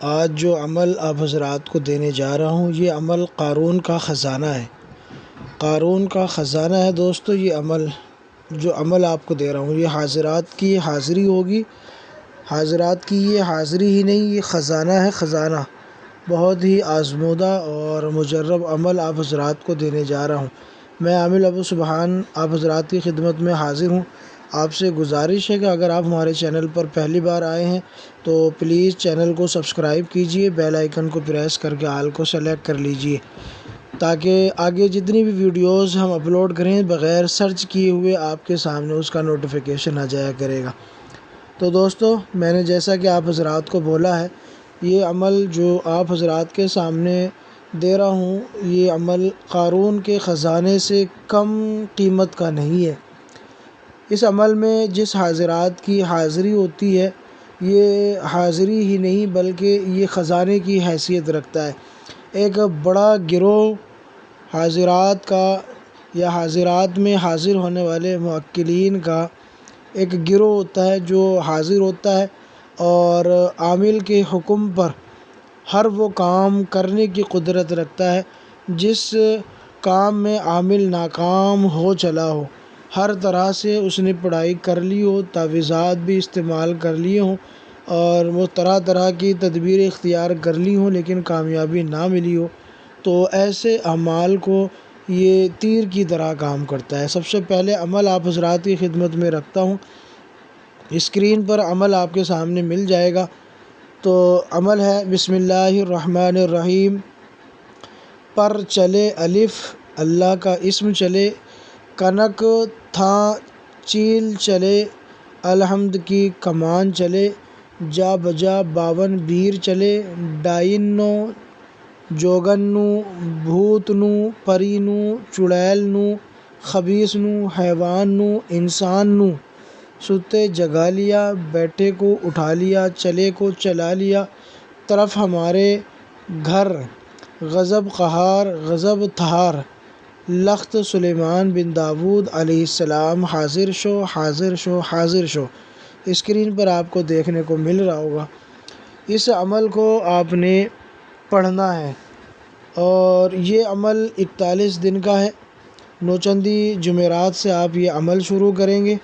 آج جو عمل آپ حضرات کو دینے جا رہا ہوں یہ عمل قارون کا خزانہ ہے۔ قارون کا خزانہ ہے دوستو یہ عمل، جو عمل آپ کو دے رہا ہوں۔ یہ حاضرات کی حاضری ہوگی، حاضرات کی یہ حاضری ہی نہیں، یہ خزانہ ہے، خزانہ۔ بہت ہی آزمودہ اور مجرب عمل آپ حضرات کو دینے جا رہا ہوں۔ میں عامل ابو سبحان آپ حضرات کی خدمت میں حاضر ہوں۔ آپ سے گزارش ہے کہ اگر آپ ہمارے چینل پر پہلی بار آئے ہیں تو پلیز چینل کو سبسکرائب کیجئے، بیل آئیکن کو پریس کر کے آل کو سلیکٹ کر لیجئے، تاکہ آگے جتنی بھی ویڈیوز ہم اپلوڈ کریں بغیر سرچ کیے ہوئے آپ کے سامنے اس کا نوٹیفیکیشن آ جایا کرے گا۔ تو دوستو، میں نے جیسا کہ آپ حضرات کو بولا ہے، یہ عمل جو آپ حضرات کے سامنے دے رہا ہوں یہ عمل قارون کے خزانے سے کم قیمت کا نہیں ہے۔ اس عمل میں جس حاضرات کی حاضری ہوتی ہے یہ حاضری ہی نہیں بلکہ یہ خزانے کی حیثیت رکھتا ہے۔ ایک بڑا گروہ حاضرات کا یا حاضرات میں حاضر ہونے والے موکلین کا ایک گروہ ہوتا ہے جو حاضر ہوتا ہے اور عامل کے حکم پر ہر وہ کام کرنے کی قدرت رکھتا ہے جس کام میں عامل ناکام ہو چلا ہو۔ ہر طرح سے اس نے پڑھائی کر لی ہو، تعویذات بھی استعمال کر لیے ہوں اور وہ طرح طرح کی تدبیر اختیار کر لی ہوں لیکن کامیابی نہ ملی ہو، تو ایسے اعمال کو یہ تیر کی طرح کام کرتا ہے۔ سب سے پہلے عمل آپ حضرات کی خدمت میں رکھتا ہوں، اسکرین پر عمل آپ کے سامنے مل جائے گا۔ تو عمل ہے بسم اللہ الرحمن الرحیم، پر چلے الف اللہ کا اسم چلے، کنک تھا چیل چلے، الحمد کی کمان چلے، جا بجا 52 بیر چلے، ڈائن نو جوگن نو بھوت نو پری نو چڑیل نو خبیث نو حیوان نو انسان نو، ستے جگا لیا بیٹھے کو اٹھا لیا چلے کو چلا لیا، طرف ہمارے گھر غضب قہار غضب تھار، لخت سلیمان بن داؤد علیہ السلام، حاضر شو حاضر شو حاضر شو۔ اسکرین پر آپ کو دیکھنے کو مل رہا ہوگا۔ اس عمل کو آپ نے پڑھنا ہے اور یہ عمل 41 دن کا ہے۔ نوچندی جمعرات سے آپ یہ عمل شروع کریں گے۔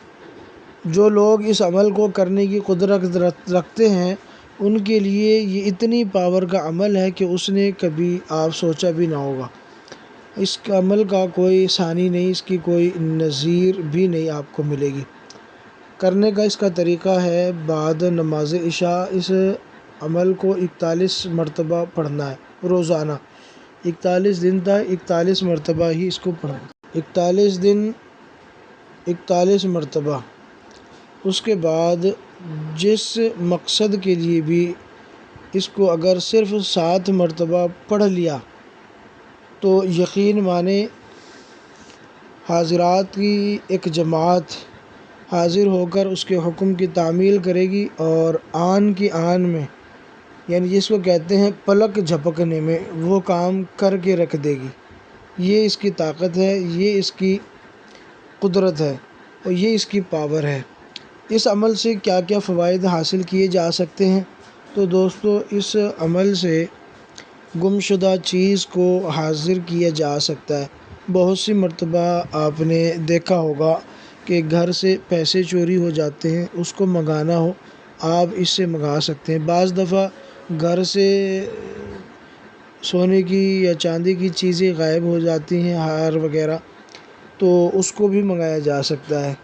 جو لوگ اس عمل کو کرنے کی قدرت رکھتے ہیں ان کے لیے یہ اتنی پاور کا عمل ہے کہ اس نے کبھی آپ سوچا بھی نہ ہوگا۔ اس عمل کا کوئی ثانی نہیں، اس کی کوئی نظیر بھی نہیں آپ کو ملے گی۔ کرنے کا اس کا طریقہ ہے بعد نماز عشاء اس عمل کو 41 مرتبہ پڑھنا ہے روزانہ۔ 41 دن تک 41 مرتبہ ہی اس کو پڑھنا ہے۔ 41 دن 41 مرتبہ۔ اس کے بعد جس مقصد کے لیے بھی اس کو اگر صرف 7 مرتبہ پڑھ لیا تو یقین مانیں حاضرات کی ایک جماعت حاضر ہو کر اس کے حکم کی تعمیل کرے گی اور آن کی آن میں، یعنی جس کو کہتے ہیں پلک جھپکنے میں، وہ کام کر کے رکھ دے گی۔ یہ اس کی طاقت ہے، یہ اس کی قدرت ہے اور یہ اس کی پاور ہے۔ اس عمل سے کیا کیا فوائد حاصل کیے جا سکتے ہیں؟ تو دوستو، اس عمل سے گمشدہ چیز کو حاضر کیا جا سکتا ہے۔ بہت سی مرتبہ آپ نے دیکھا ہوگا کہ گھر سے پیسے چوری ہو جاتے ہیں، اس کو منگانا ہو آپ اس سے منگا سکتے ہیں۔ بعض دفعہ گھر سے سونے کی یا چاندی کی چیزیں غائب ہو جاتی ہیں، ہار وغیرہ، تو اس کو بھی منگایا جا سکتا ہے۔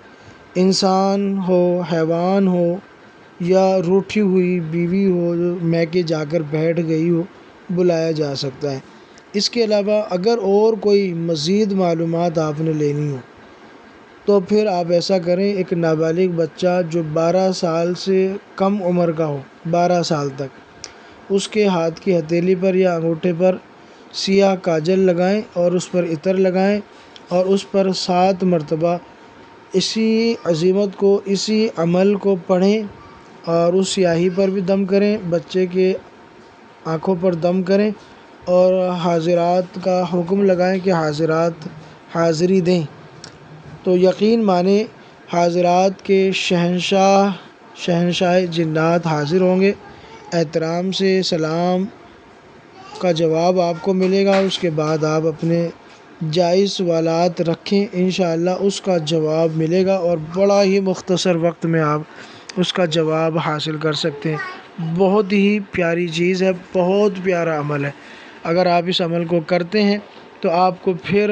انسان ہو، حیوان ہو یا روٹھی ہوئی بیوی ہو جو میکے جا کر بیٹھ گئی ہو، بلایا جا سکتا ہے۔ اس کے علاوہ اگر اور کوئی مزید معلومات آپ نے لینی ہو تو پھر آپ ایسا کریں، ایک نابالغ بچہ جو 12 سال سے کم عمر کا ہو، 12 سال تک، اس کے ہاتھ کی ہتھیلی پر یا انگوٹھے پر سیاہ کاجل لگائیں اور اس پر عطر لگائیں اور اس پر 7 مرتبہ اسی عزیمت کو، اسی عمل کو پڑھیں اور اس سیاہی پر بھی دم کریں، بچے کے آنکھوں پر دم کریں اور حاضرات کا حکم لگائیں کہ حاضرات حاضری دیں، تو یقین مانیں حاضرات کے شہنشاہ جنات حاضر ہوں گے۔ احترام سے سلام کا جواب آپ کو ملے گا، اس کے بعد آپ اپنے جائز سوالات رکھیں، انشاءاللہ اس کا جواب ملے گا اور بڑا ہی مختصر وقت میں آپ اس کا جواب حاصل کر سکتے ہیں۔ بہت ہی پیاری چیز ہے، بہت پیارا عمل ہے۔ اگر آپ اس عمل کو کرتے ہیں تو آپ کو پھر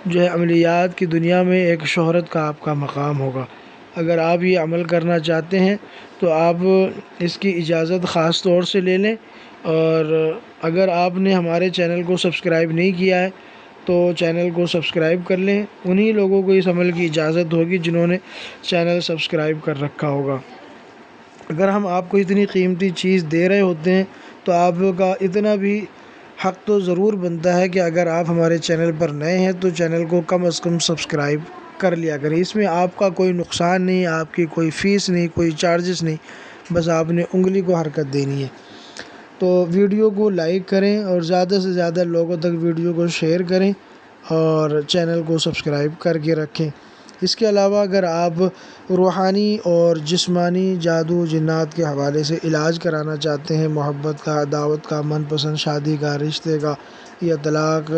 جو ہے عملیات کی دنیا میں ایک شہرت کا آپ کا مقام ہوگا۔ اگر آپ یہ عمل کرنا چاہتے ہیں تو آپ اس کی اجازت خاص طور سے لے لیں، اور اگر آپ نے ہمارے چینل کو سبسکرائب نہیں کیا ہے تو چینل کو سبسکرائب کر لیں۔ انہی لوگوں کو اس عمل کی اجازت ہوگی جنہوں نے چینل سبسکرائب کر رکھا ہوگا۔ اگر ہم آپ کو اتنی قیمتی چیز دے رہے ہوتے ہیں تو آپ کا اتنا بھی حق تو ضرور بنتا ہے کہ اگر آپ ہمارے چینل پر نئے ہیں تو چینل کو کم از کم سبسکرائب کر لیا کریں۔ اس میں آپ کا کوئی نقصان نہیں، آپ کی کوئی فیس نہیں، کوئی چارجز نہیں، بس آپ نے انگلی کو حرکت دینی ہے۔ تو ویڈیو کو لائک کریں اور زیادہ سے زیادہ لوگوں تک ویڈیو کو شیئر کریں اور چینل کو سبسکرائب کر کے رکھیں۔ اس کے علاوہ اگر آپ روحانی اور جسمانی جادو جنات کے حوالے سے علاج کرانا چاہتے ہیں، محبت کا، دعوت کا، من پسند شادی کا، رشتے کا، یا طلاق،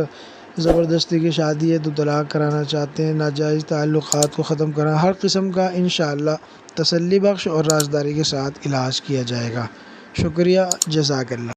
زبردستی کی شادی ہے تو طلاق کرانا چاہتے ہیں، ناجائز تعلقات کو ختم کرنا، ہر قسم کا انشاءاللہ تسلی بخش اور رازداری کے ساتھ علاج کیا جائے گا۔ شکریہ، جزاک اللہ۔